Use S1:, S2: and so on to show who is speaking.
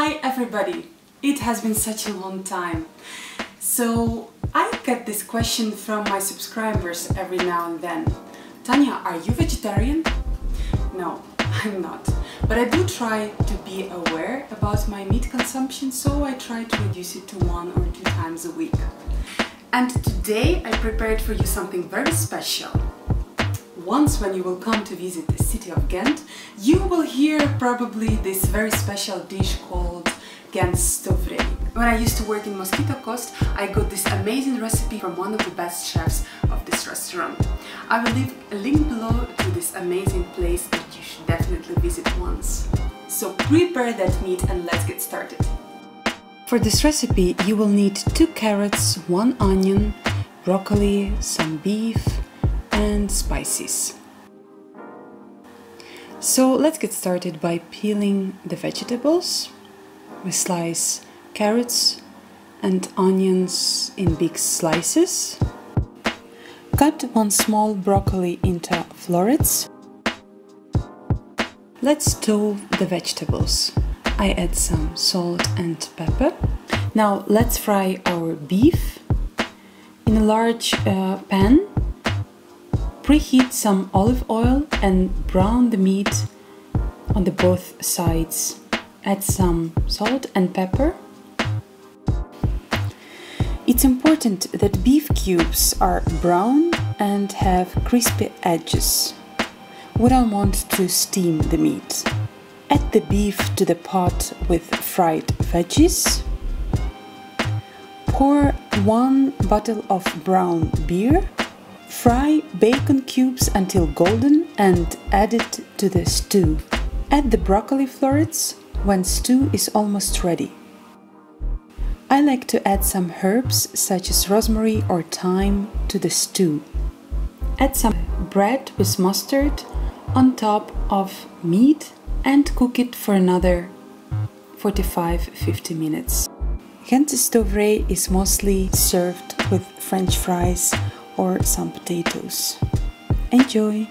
S1: Hi everybody! It has been such a long time. So I get this question from my subscribers every now and then. Tanya, are you vegetarian? No, I'm not. But I do try to be aware about my meat consumption, so I try to reduce it to 1 or 2 times a week. And today I prepared for you something very special. Once when you will come to visit the city of Ghent, you will hear probably this very special dish called Ghent Stoverij. When I used to work in Mosquito Coast, I got this amazing recipe from one of the best chefs of this restaurant. I will leave a link below to this amazing place that you should definitely visit once. So prepare that meat and let's get started. For this recipe you will need 2 carrots, 1 onion, broccoli, some beef and spices. So let's get started by peeling the vegetables. We slice carrots and onions in big slices. Cut 1 small broccoli into florets. Let's stew the vegetables. I add some salt and pepper. Now let's fry our beef. In a large pan, preheat some olive oil and brown the meat on the both sides. Add some salt and pepper. It's important that beef cubes are brown and have crispy edges. We don't want to steam the meat. Add the beef to the pot with fried veggies. Pour 1 bottle of brown beer. Fry bacon cubes until golden and add it to the stew. Add the broccoli florets when stew is almost ready. I like to add some herbs such as rosemary or thyme to the stew. Add some bread with mustard on top of meat and cook it for another 45-50 minutes. Ghent Stoverij is mostly served with French fries or some potatoes. Enjoy!